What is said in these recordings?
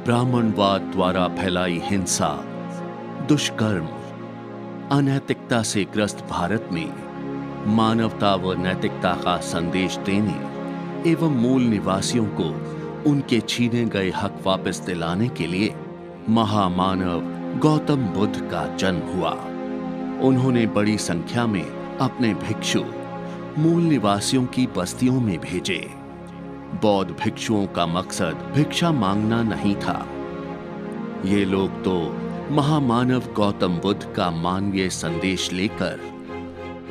ब्राह्मणवाद द्वारा फैलाई हिंसा, दुष्कर्म, अनैतिकता से ग्रस्त भारत में मानवता व नैतिकता का संदेश देने एवं मूल निवासियों को उनके छीने गए हक वापस दिलाने के लिए महामानव गौतम बुद्ध का जन्म हुआ। उन्होंने बड़ी संख्या में अपने भिक्षु मूल निवासियों की बस्तियों में भेजे। बौद्ध भिक्षुओं का मकसद भिक्षा मांगना नहीं था। ये लोग तो महामानव गौतम बुद्ध का मानवीय संदेश लेकर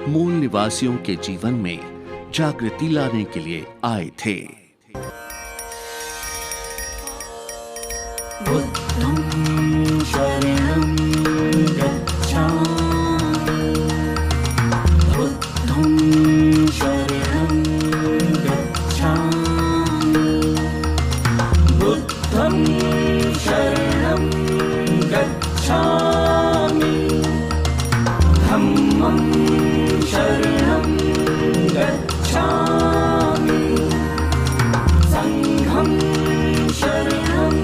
मूल निवासियों के जीवन में जागृति लाने के लिए आए थे। बुद्धं शरणं गच्छामि, बुद्धं शरणं गच्छामि, बुद्धं शरणं गच्छामि, धम्मं शरणं गच्छामि, संघं शरणं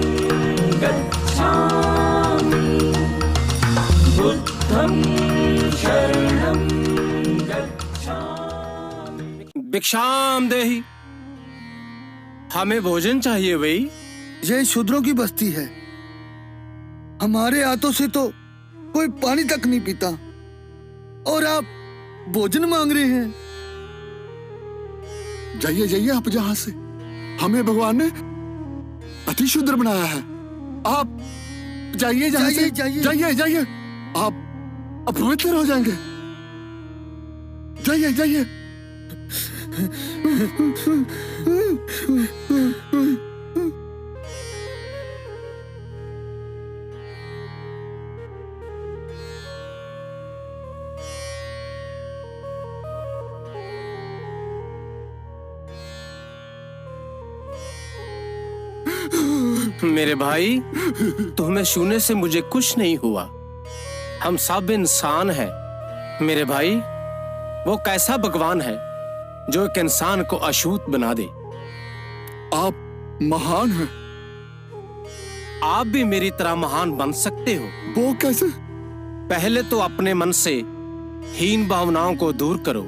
गच्छामि, बुद्धं शरणं गच्छामि। भिक्षाम देहि, हमें भोजन चाहिए भाई। ये शूद्रों की बस्ती है। हमारे हाथों से तो कोई पानी तक नहीं पीता और आप भोजन मांग रहे हैं। जाइए जाइए आप जहां से। हमें भगवान ने अति शूद्र बनाया है। आप जाइए जहां से। जाइए जाइए, आप अपवित्र हो जाएंगे। जाइए जाइए। मेरे भाई, तुम्हें छूने से मुझे कुछ नहीं हुआ। हम सब इंसान हैं। मेरे भाई, वो कैसा भगवान है जो एक इंसान को अछूत बना दे। आप महान हैं। आप भी मेरी तरह महान बन सकते हो। वो कैसे? पहले तो अपने मन से हीन भावनाओं को दूर करो,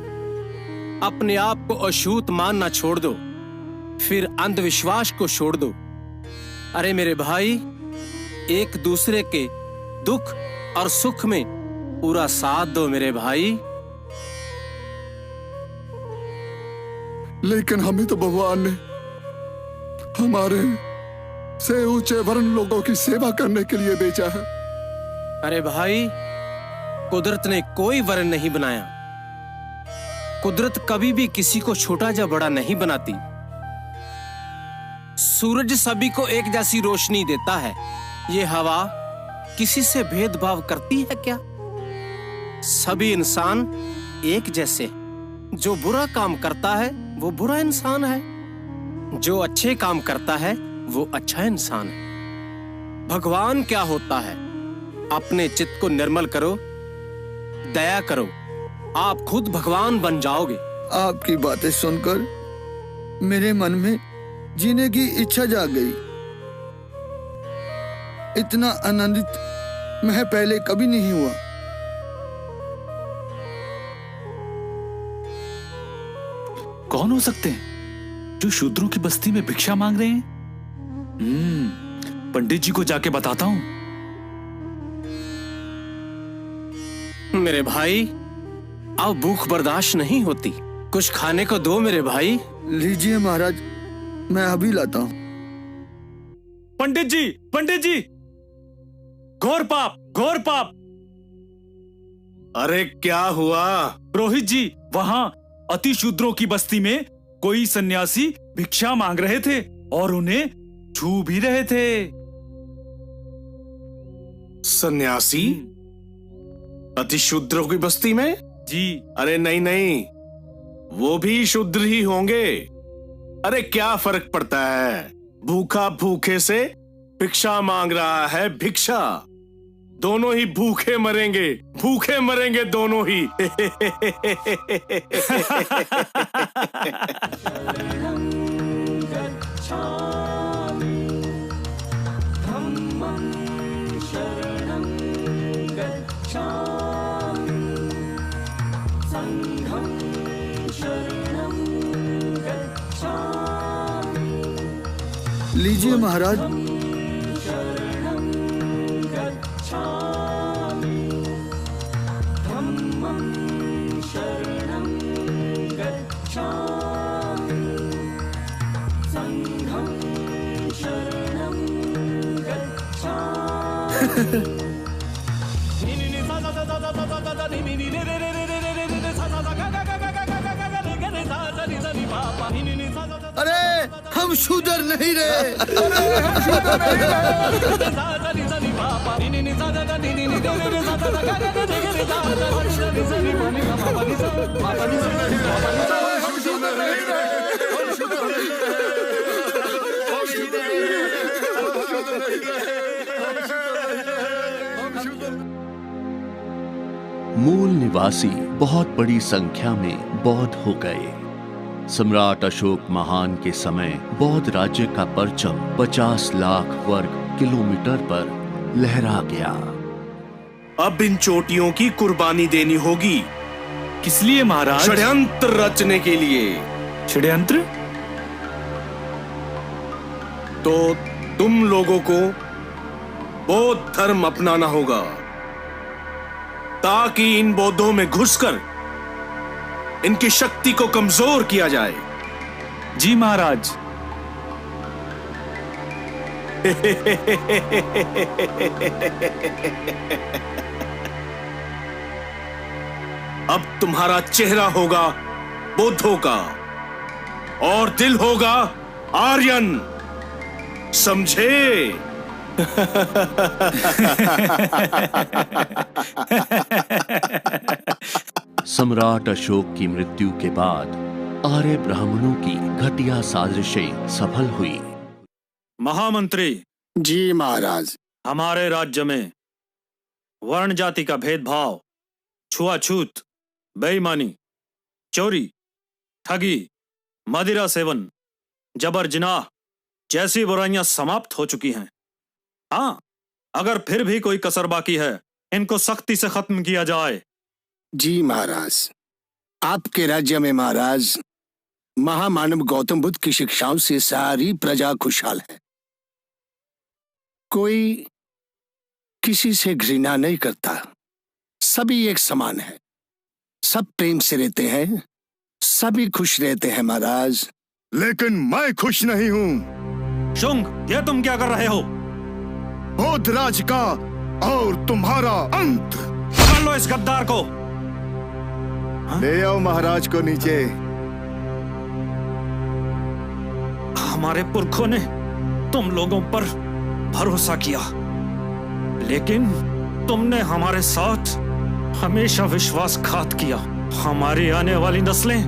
अपने आप को अछूत मानना छोड़ दो, फिर अंधविश्वास को छोड़ दो। अरे मेरे भाई, एक दूसरे के दुख और सुख में पूरा साथ दो मेरे भाई। लेकिन हमें तो भगवान ने हमारे से ऊंचे वर्ण लोगों की सेवा करने के लिए भेजा है। अरे भाई, कुदरत ने कोई वर्ण नहीं बनाया। कुदरत कभी भी किसी को छोटा या बड़ा नहीं बनाती। सूरज सभी को एक जैसी रोशनी देता है। ये हवा किसी से भेदभाव करती है क्या? सभी इंसान एक जैसे। जो बुरा काम करता है वो बुरा इंसान है, जो अच्छे काम करता है वो अच्छा इंसान है। भगवान क्या होता है? अपने चित्त को निर्मल करो, दया करो, आप खुद भगवान बन जाओगे। आपकी बातें सुनकर मेरे मन में जीने की इच्छा जाग गई। इतना आनंदित मैं पहले कभी नहीं हुआ। कौन हो सकते हैं जो शूद्रों की बस्ती में भिक्षा मांग रहे हैं? पंडित जी को जाके बताता हूं। मेरे भाई, अब भूख बर्दाश्त नहीं होती, कुछ खाने को दो मेरे भाई। लीजिए महाराज, मैं अभी लाता हूं। पंडित जी, घोर पाप, घोर पाप। अरे क्या हुआ? पुरोहित जी, वहां अति शूद्रों की बस्ती में कोई सन्यासी भिक्षा मांग रहे थे और उन्हें छू भी रहे थे। सन्यासी अति शूद्रों की बस्ती में? जी। अरे नहीं नहीं, वो भी शूद्र ही होंगे। अरे क्या फर्क पड़ता है? भूखा भूखे से भिक्षा मांग रहा है, भिक्षा। दोनों ही भूखे मरेंगे दोनों ही। शरणं गच्छामि, लीजिए महाराज। अरे हम शूदर नहीं रहे। मूल निवासी बहुत बड़ी संख्या में बौद्ध हो गए। सम्राट अशोक महान के समय बौद्ध राज्य का परचम 50 लाख वर्ग किलोमीटर पर लहरा गया। अब इन चोटियों की कुर्बानी देनी होगी। किस लिए महाराज? षड्यंत्र रचने के लिए। षड्यंत्र? तो तुम लोगों को बौद्ध धर्म अपनाना होगा ताकि इन बौद्धों में घुसकर इनकी शक्ति को कमजोर किया जाए। जी महाराज। अब तुम्हारा चेहरा होगा बौद्धों का और दिल होगा आर्यन, समझे? सम्राट अशोक की मृत्यु के बाद आर्य ब्राह्मणों की घटिया साजिशें सफल हुई। महामंत्री जी महाराज। हमारे राज्य में वर्ण जाति का भेदभाव, छुआछूत, बेईमानी, चोरी, ठगी, मदिरा सेवन, जबर जिनाह जैसी बुराइयां समाप्त हो चुकी हैं। हाँ, अगर फिर भी कोई कसर बाकी है, इनको सख्ती से खत्म किया जाए। जी महाराज। आपके राज्य में महाराज महामानव गौतम बुद्ध की शिक्षाओं से सारी प्रजा खुशहाल है। कोई किसी से घृणा नहीं करता, सभी एक समान है, सब प्रेम से रहते हैं, सभी खुश रहते हैं महाराज। लेकिन मैं खुश नहीं हूँ। शुंग, ये तुम क्या कर रहे हो? बौद्ध राज का और तुम्हारा अंत। पकड़ लो इस गद्दार को। ले आओ महाराज को नीचे। हमारे पुरखों ने तुम लोगों पर भरोसा किया, लेकिन तुमने हमारे साथ हमेशा विश्वासघात किया। हमारी आने वाली नस्लें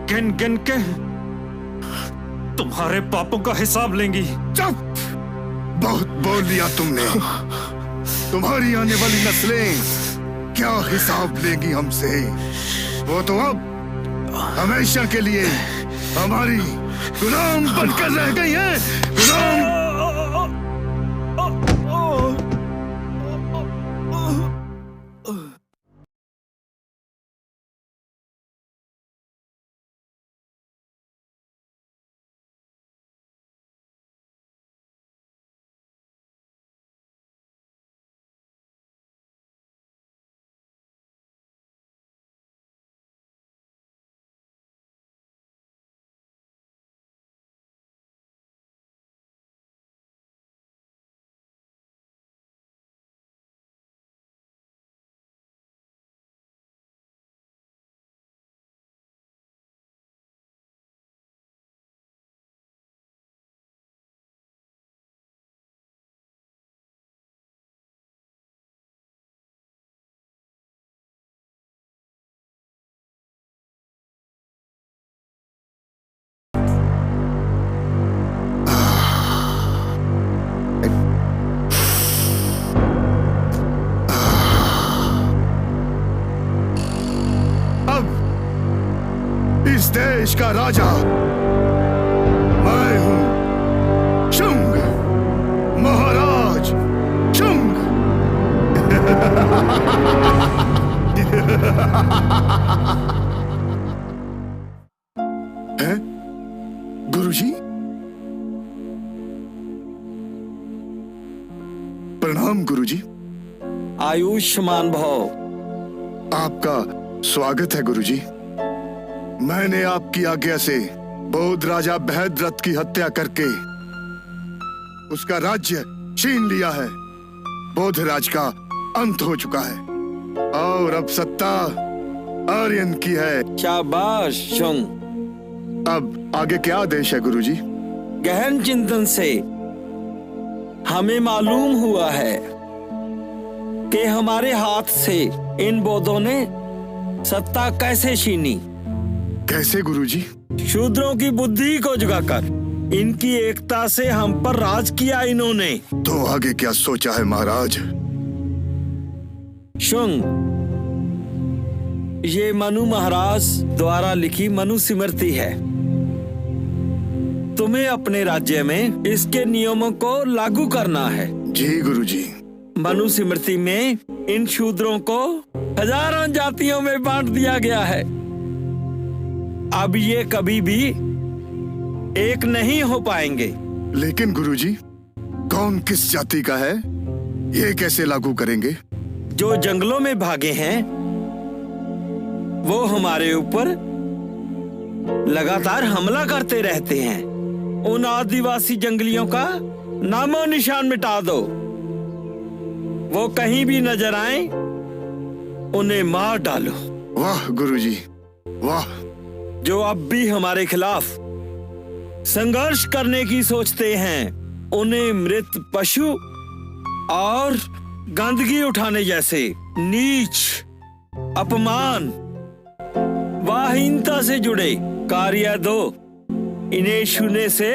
गिन गिन के तुम्हारे पापों का हिसाब लेंगी। चुप! बहुत बोल लिया तुमने। तुम्हारी आने वाली नस्लें क्या हिसाब लेंगी हमसे? वो तो अब हमेशा के लिए हमारी गुलाम बनकर रह गई हैं। गुलाम। इस देश का राजा मैं हूं, शुंग, महाराज शुंग। हैं? गुरुजी? प्रणाम गुरुजी। आयुष्मान भव। आपका स्वागत है गुरुजी। मैंने आपकी आज्ञा से बौद्ध राजा बृहद्रथ की हत्या करके उसका राज्य छीन लिया है। बौद्ध राज का अंत हो चुका है और अब सत्ता आर्यन की है। शाबाश शुंग। अब आगे क्या आदेश है गुरुजी? गहन चिंतन से हमें मालूम हुआ है कि हमारे हाथ से इन बौद्धों ने सत्ता कैसे छीनी। कैसे गुरुजी? शूद्रों की बुद्धि को जगाकर इनकी एकता से हम पर राज किया इन्होंने। तो आगे क्या सोचा है महाराज? शुंग, ये मनु महाराज द्वारा लिखी मनु स्मृति है। तुम्हें अपने राज्य में इसके नियमों को लागू करना है। जी गुरुजी। मनु स्मृति में इन शूद्रों को हजारों जातियों में बांट दिया गया है। अब ये कभी भी एक नहीं हो पाएंगे। लेकिन गुरुजी, कौन किस जाति का है, ये कैसे लागू करेंगे? जो जंगलों में भागे हैं वो हमारे ऊपर लगातार हमला करते रहते हैं। उन आदिवासी जंगलियों का नामो निशान मिटा दो। वो कहीं भी नजर आए उन्हें मार डालो। वाह गुरुजी, वाह। जो अब भी हमारे खिलाफ संघर्ष करने की सोचते हैं उन्हें मृत पशु और गंदगी उठाने जैसे नीच, अपमान, वाहीनता से जुड़े कार्य दो। इन्हें छूने से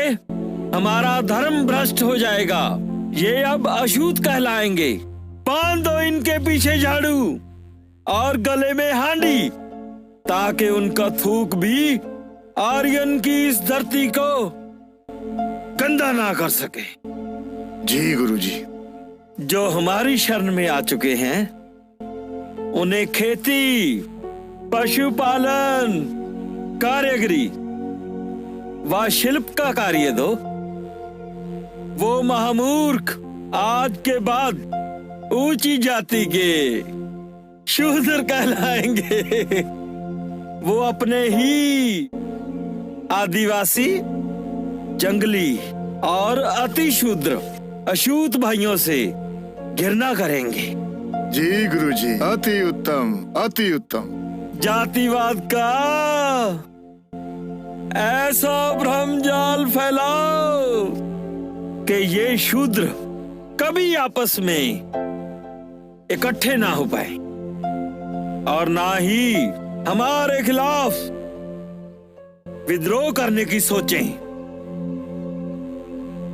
हमारा धर्म भ्रष्ट हो जाएगा। ये अब अशुद्ध कहलाएंगे। बांध दो इनके पीछे झाड़ू और गले में हांडी, ताकि उनका थूक भी आर्यन की इस धरती को गंदा ना कर सके। जी गुरुजी। जो हमारी शरण में आ चुके हैं उन्हें खेती, पशुपालन, कारीगरी व शिल्प का कार्य दो। वो महामूर्ख आज के बाद ऊंची जाति के शूद्र कहलाएंगे। वो अपने ही आदिवासी, जंगली और अति शूद्र अछूत भाइयों से घृणा करेंगे। जी गुरुजी, अति उत्तम, अति उत्तम। जातिवाद का ऐसा भ्रम जाल फैलाओ कि ये शूद्र कभी आपस में इकट्ठे ना हो पाए और ना ही हमारे खिलाफ विद्रोह करने की सोचें।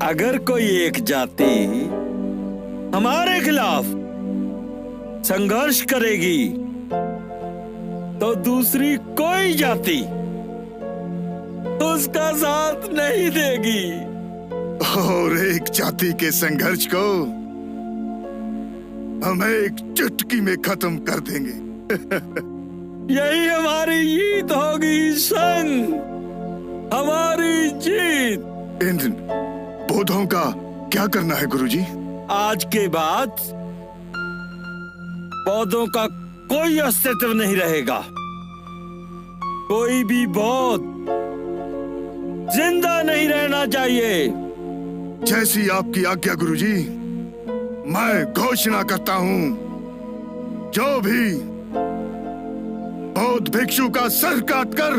अगर कोई एक जाति हमारे खिलाफ संघर्ष करेगी तो दूसरी कोई जाति उसका साथ नहीं देगी। और एक जाति के संघर्ष को हम एक चुटकी में खत्म कर देंगे। यही हमारी जीत होगी संग, हमारी जीत। इन बौद्धों का क्या करना है गुरुजी? आज के बाद बौद्धों का कोई अस्तित्व नहीं रहेगा। कोई भी बौद्ध जिंदा नहीं रहना चाहिए। जैसी आपकी आज्ञा गुरुजी। मैं घोषणा करता हूँ, जो भी बौद्ध भिक्षु का सर काटकर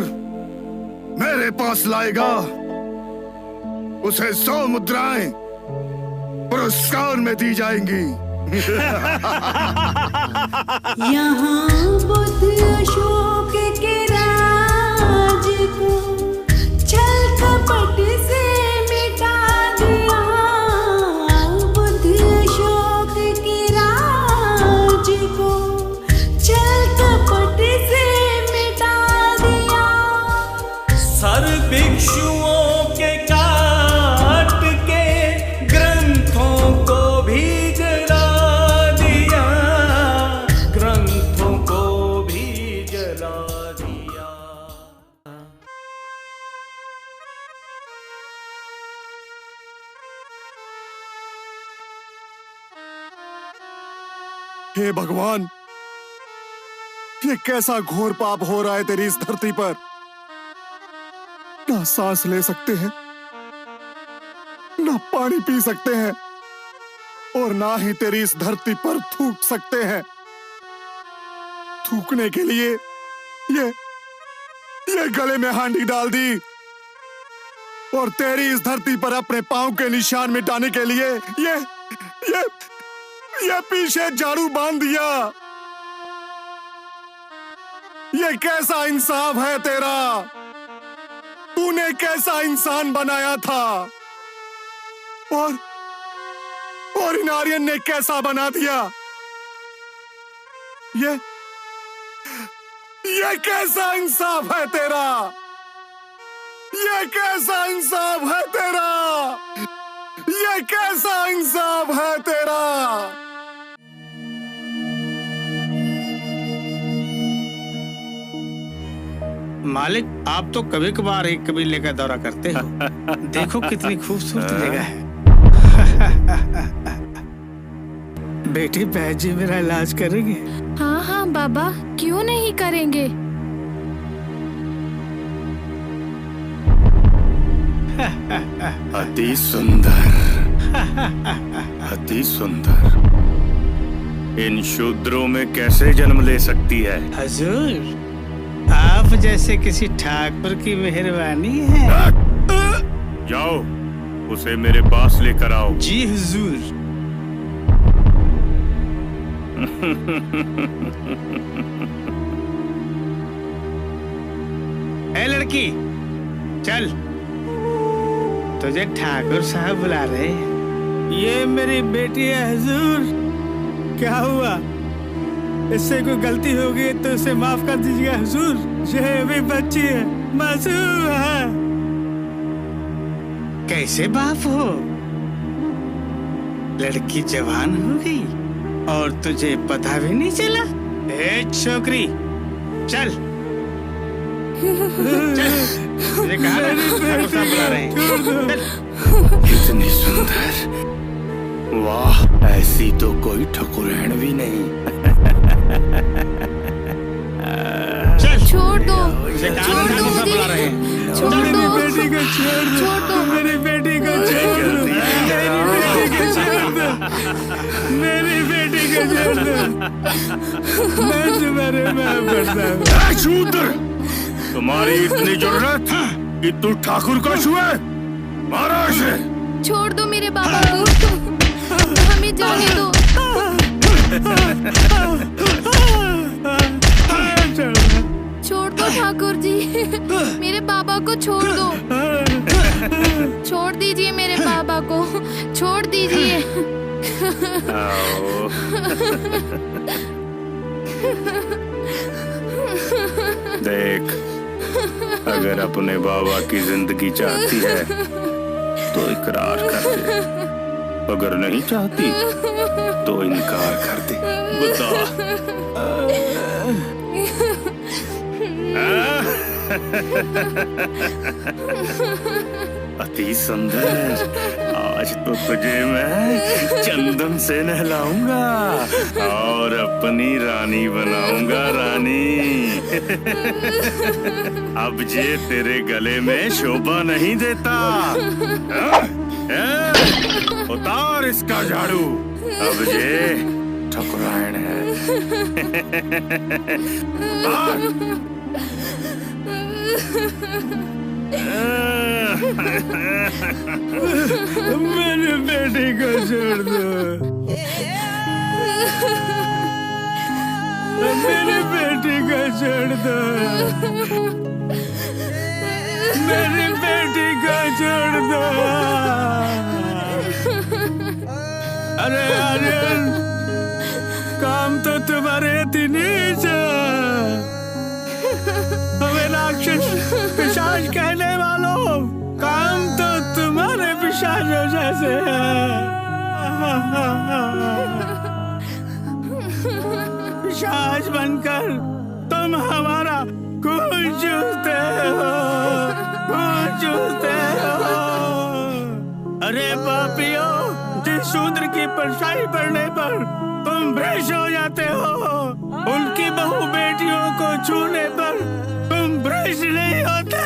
मेरे पास लाएगा उसे 100 मुद्राएं पुरस्कार में दी जाएंगी। यहाँ बुद्ध अशोक के राज को छल कपट से मिटा दिया। बुद्ध अशोक के राज को छल कपट से मिटा दिया। सर भिक्षुओं के काट के ग्रंथों को भी जला दिया। ग्रंथों को भी जला हे भगवान, ये कैसा घोर पाप हो रहा है तेरी इस धरती पर। ना सांस ले सकते हैं, ना पानी पी सकते हैं, और ना ही तेरी इस धरती पर थूक सकते हैं। थूकने के लिए ये गले में हांडी डाल दी, और तेरी इस धरती पर अपने पांव के निशान मिटाने के लिए ये पीछे झाड़ू बांध दिया। ये कैसा इंसाफ है तेरा? तूने कैसा इंसान बनाया था, और इन आर्यन ने कैसा बना दिया? ये कैसा इंसाफ है तेरा? ये कैसा इंसाफ है तेरा? ये कैसा इंसाफ है तेरा? मालिक, आप तो कभी कभार एक कबीले का दौरा करते हो। देखो कितनी खूबसूरत जगह है। बेटी, बहन जी मेरा इलाज करेंगे? हाँ हाँ बाबा, क्यों नहीं करेंगे। अति सुंदर, अति सुंदर। इन शूद्रों में कैसे जन्म ले सकती है? हजूर, आप जैसे किसी ठाकुर की मेहरबानी है। जाओ, उसे मेरे पास लेकर आओ। जी हुजूर। ए लड़की, चल, तुझे ठाकुर साहब बुला रहे हैं। ये मेरी बेटी है हुजूर। क्या हुआ? इससे कोई गलती हो गई तो इसे माफ कर दीजिएगा हुजूर। ये अभी बच्ची है, मासूम है। कैसे बाप हो? लड़की जवान हो गई और तुझे पता भी नहीं चला। ए छोकरी, चल चल, तुझे कहा ना ठाकुर साहब बुला रहे हैं। इतनी सुंदर, वाह, ऐसी तो कोई ठकुरैन भी नहीं। छोड़ दो, छोड़ दो, छोड़ दो, बेटी को छोड़ दो, मेरी बेटी को छोड़ दो, मेरी बेटी को छोड़ दो। मैं तुम्हारे मां पड़ता हूँ। शूद्र, तुम्हारी इतनी जरूरत कि तू ठाकुर को छुए? महाराज, छोड़ दो मेरे बाबा को, हमें जाने दो। छोड़ दो ठाकुर जी, मेरे बाबा को छोड़ दो। छोड़ दीजिए मेरे बाबा को, छोड़ दीजिए। देख, अगर अपने बाबा की जिंदगी चाहती है तो इकरार कर दे, अगर नहीं चाहती तो इनकार कर दे। बता। अति सुंदर, आज तो तुझे मैं चंदन से नहलाऊंगा और अपनी रानी बनाऊंगा। रानी, अब ये तेरे गले में शोभा नहीं देता। उतार इसका झाड़ू, अब ये ठकुरायन है। मेरी बेटी को छोड़ दो, मेरी बेटी को छोड़ दो, मेरी बेटी को छोड़ दो। अरे आर्यन, काम तो तुम्हारे नीच, हमें राक्षस पिशाच कहने वालों, काम तो तुम्हारे पिशाचों जैसे है। पिशाच बनकर तुम हमारा खून चूसते हो, खून चूसते हो। अरे पापियों, जिस शूद्र की परछाई पड़ने पर तुम भ्रष्ट हो जाते हो। उनकी बहू बेटियों को छूने पर तुम भ्रष्ट नहीं होते।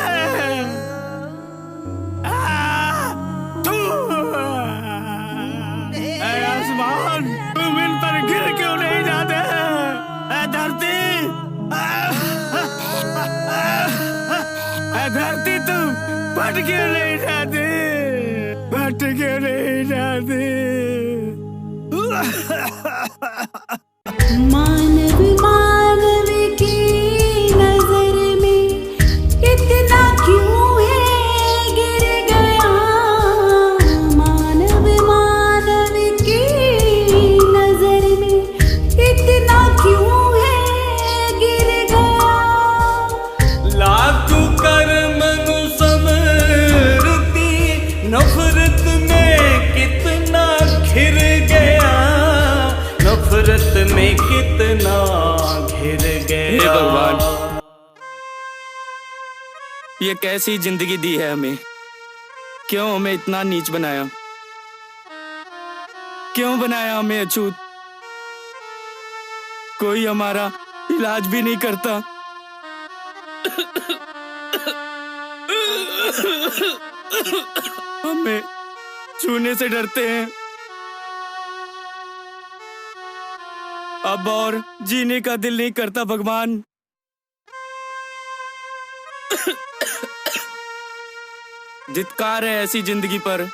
आसमान, तुम इन पर गिर क्यों नहीं जाते? धरती, धरती तुम फट क्यों नहीं जाती? फट क्यों नहीं जाती? मानव मानव की नजर में इतना क्यों है गिर गया? मानव मानव की नजर में इतना क्यों है गिर गया? लाखों कर्म अनुस्मृति नफरत में कितना घिर गया, नफरत में कितना घिर गया। हे भगवान, ये कैसी जिंदगी दी है हमें? क्यों हमें इतना नीच बनाया? क्यों बनाया हमें अछूत? कोई हमारा इलाज भी नहीं करता। हमें छूने से डरते हैं। अब और जीने का दिल नहीं करता भगवान। धिक्कार है ऐसी जिंदगी पर।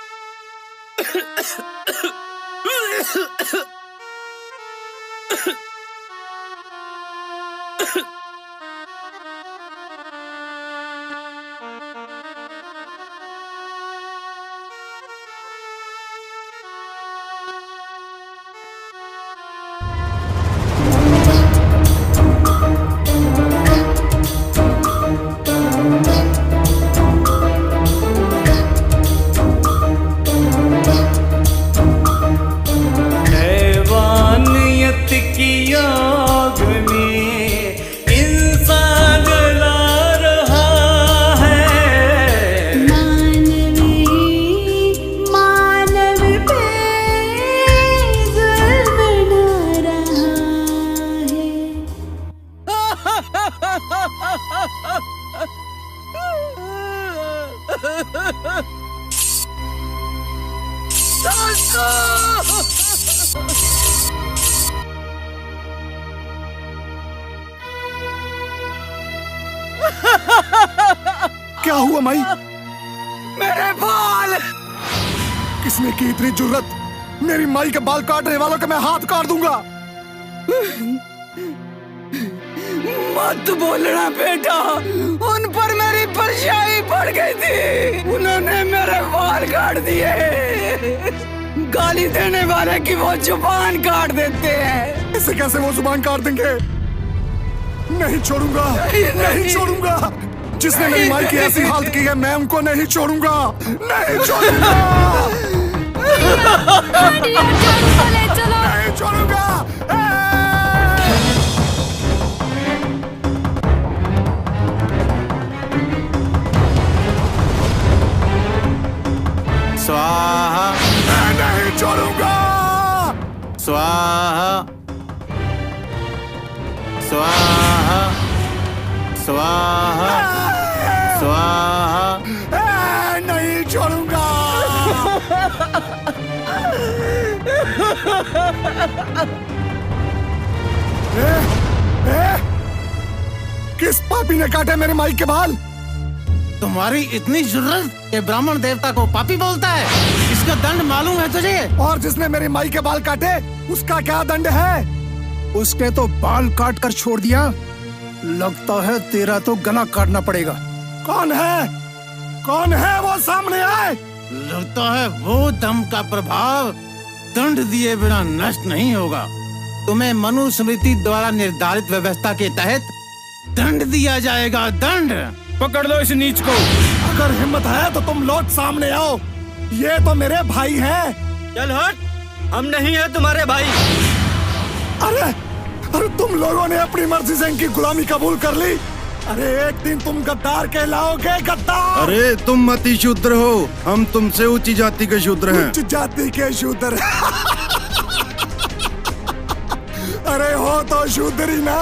की आग में इंसान जला रहा है। मानव पे जुल्म ढा रहा क्या हुआ माई? मेरे बाल! किसने की इतनी जुर्रत? मेरी माई के बाल काटने वालों का मैं हाथ काट दूंगा। मत बोलना बेटा, उन पर मेरी परछाई पड़ गई थी। उन्होंने मेरे बाल काट दिए। गाली देने वाले की वो जुबान काट देते हैं। इसे कैसे वो जुबान काट देंगे? नहीं छोड़ूंगा, नहीं छोड़ूंगा। जिसने मेरी माई की ऐसी हालत की है, मैं उनको नहीं छोड़ूंगा, नहीं छोड़ूंगा। नहीं छोड़ूंगा। स्वाहा। मैं नहीं छोड़ूंगा। स्वाहा स्वाहा स्वाहा स्वाहा। नहीं छोड़ूंगा। किस पापी ने काटे मेरे माई के बाल? तुम्हारी इतनी जुर्रत कि ब्राह्मण देवता को पापी बोलता है? इसका दंड मालूम है तुझे? और जिसने मेरी माई के बाल काटे उसका क्या दंड है? उसके तो बाल काट कर छोड़ दिया, लगता है तेरा तो गला काटना पड़ेगा। कौन है? कौन है वो? सामने आए। लगता है वो दम का प्रभाव दंड दिए बिना नष्ट नहीं होगा। तुम्हें मनुस्मृति द्वारा निर्धारित व्यवस्था के तहत दंड दिया जाएगा। दंड। पकड़ लो इस नीच को। अगर हिम्मत है तो तुम लोग सामने आओ। ये तो मेरे भाई हैं। चल हट, हम नहीं है तुम्हारे भाई। अरे अरे तुम लोगों ने अपनी मर्जी से इनकी गुलामी कबूल कर ली। अरे एक दिन तुम गद्दार कहलाओगे, गद्दार। अरे तुम अति शूद्र हो, हम तुमसे ऊंची जाति के शूद्र हैं। उच्च जाति के शूद्र। अरे हो तो शूद्र ही ना।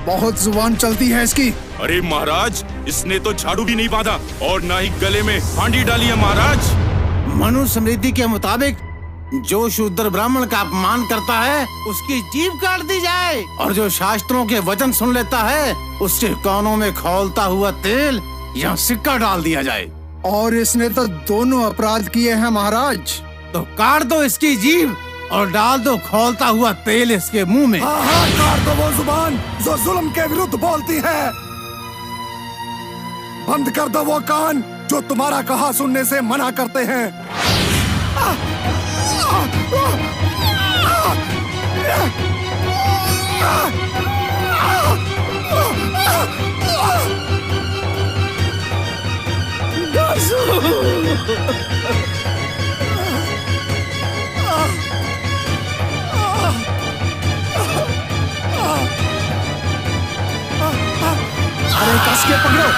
बहुत जुबान चलती है इसकी। अरे महाराज, इसने तो झाड़ू भी नहीं बांधा और ना ही गले में हांडी डाली है महाराज। मनुस्मृति के मुताबिक जो शूद्र ब्राह्मण का अपमान करता है उसकी जीभ काट दी जाए, और जो शास्त्रों के वचन सुन लेता है उसके कानों में खौलता हुआ तेल या सिक्का डाल दिया जाए। और इसने तो दोनों अपराध किए हैं महाराज। तो काट दो इसकी जीभ और डाल दो खौलता हुआ तेल इसके मुंह में। हाँ, काट दो वो जुबान जो जुल्म के विरुद्ध बोलती है। बंद कर दो वो कान जो तुम्हारा कहा सुनने से मना करते हैं। अरे कस के पकड़ो।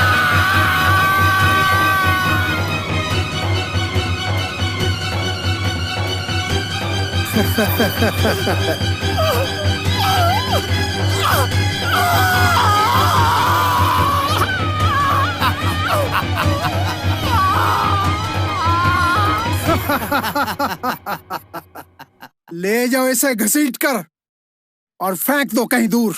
ले जाओ इसे घसीट कर और फेंक दो कहीं दूर।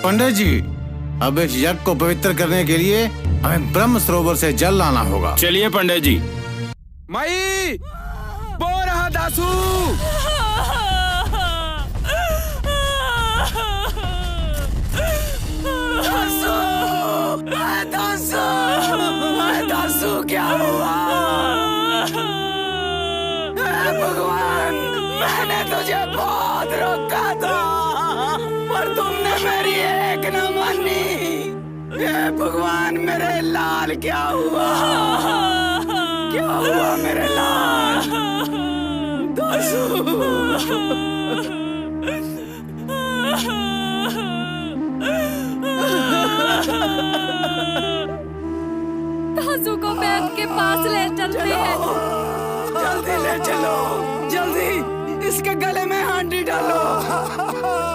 पंडित जी, अब इस यज्ञ को पवित्र करने के लिए हमें ब्रह्म सरोवर से जल लाना होगा। चलिए पंडित जी। माई, बो रहा दासू। दासू क्या हुआ? भगवान, मैंने तुझे बहुत रोका था पर तुमने मेरी एक न मानी। हे भगवान, मेरे लाल क्या हुआ? क्या हुआ मेरे लाल? दासू दासू को बैठ के पास ले चलते हैं। जल्दी ले चलो, जल्दी इसके गले में हांडी डालो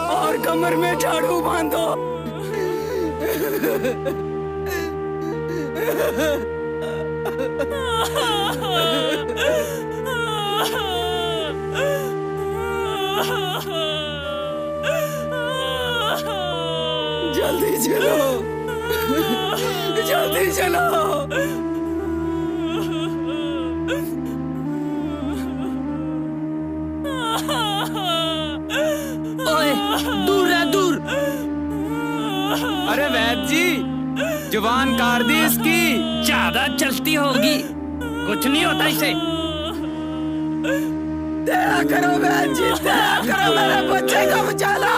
और कमर में झाड़ू बांधो। जल्दी चलो, जल्दी चलो। ओए, दूर रह, दूर। अरे वैद जी, जुबान काट दी इसकी। ज्यादा चलती होगी, कुछ नहीं होता इसे। दया करो वैद जी, दया करो, मेरे बच्चे को बचा लो।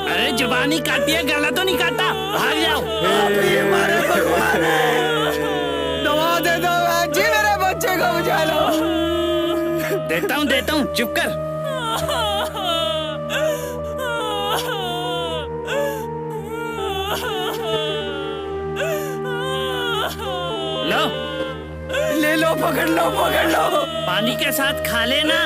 अरे जुबान ही काटी है, गला तो नहीं काटा। भाग जाओ। आप ही हमारे भगवान हैं। दवा दे दो वैद जी, मेरे बच्चे को बचा लो। देता हूँ, चुप कर। लो, ले लो, पकड़ लो, पकड़ लो। पानी के साथ खा लेना।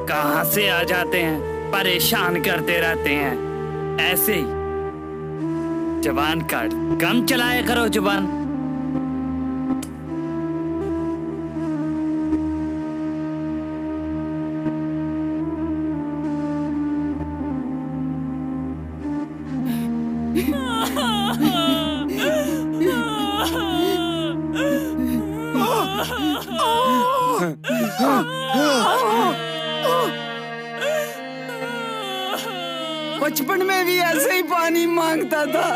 कहाँ से आ जाते हैं, परेशान करते रहते हैं। ऐसे ही जुबान काट, कम चलाया करो जुबान। बचपन में भी ऐसे ही पानी मांगता था।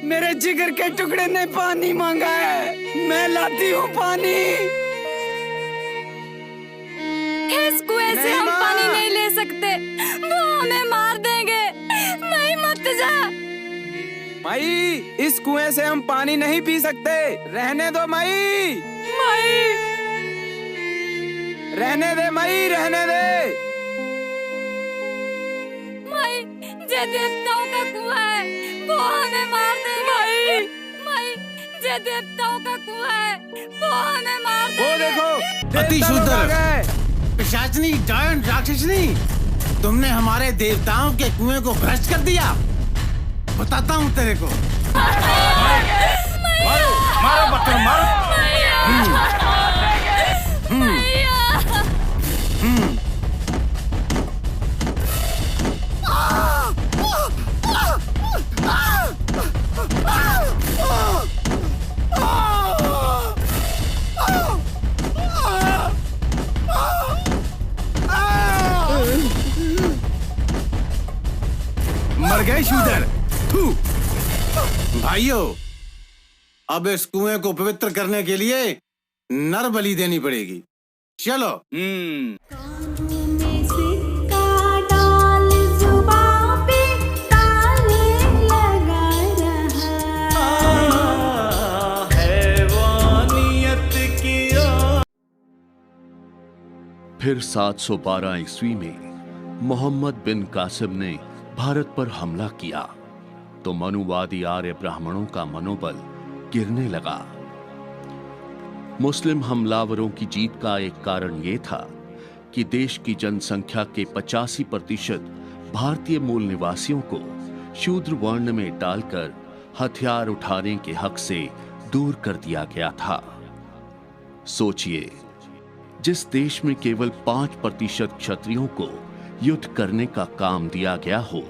मेरे जिगर के टुकड़े ने पानी मांगा है, मैं लाती हूँ पानी। इस कुएं से हम पानी नहीं ले सकते, वो हमें मार देंगे। नहीं, मत जा। माई, इस कुएं से हम पानी नहीं पी सकते, रहने दो माई। रहने दे मई, रहने दे। मई, जे देवताओं का कुआं है वो हमें मार देंगे। मई, जे देवताओं का कुआं है वो हमें मार देंगे। वो देखो, अति शुद्ध पिशाचनी, डायन, राक्षसनी, तुमने हमारे देवताओं के कुएं को भ्रष्ट कर दिया। बताता हूँ तेरे को। मारो, मारो बच्चों, मारो। मर गए शूदर। भाइयों, अब इस कुएं को पवित्र करने के लिए नर बलि देनी पड़ेगी। चलो। फिर 712 ईस्वी में मोहम्मद बिन कासिम ने भारत पर हमला किया तो मनुवादी आर्य ब्राह्मणों का मनोबल गिरने लगा। मुस्लिम हमलावरों की जीत का एक कारण यह था कि देश की जनसंख्या के 85% भारतीय मूल निवासियों को शूद्र वर्ण में डालकर हथियार उठाने के हक से दूर कर दिया गया था। सोचिए, जिस देश में केवल 5% क्षत्रियों को युद्ध करने का काम दिया गया हो,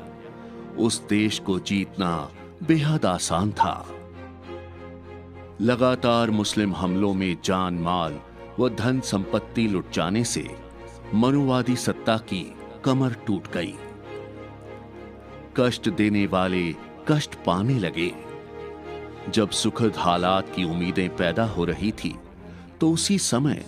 उस देश को जीतना बेहद आसान था। लगातार मुस्लिम हमलों में जान माल व धन संपत्ति लुट जाने से मनुवादी सत्ता की कमर टूट गई। कष्ट देने वाले कष्ट पाने लगे। जब सुखद हालात की उम्मीदें पैदा हो रही थी तो उसी समय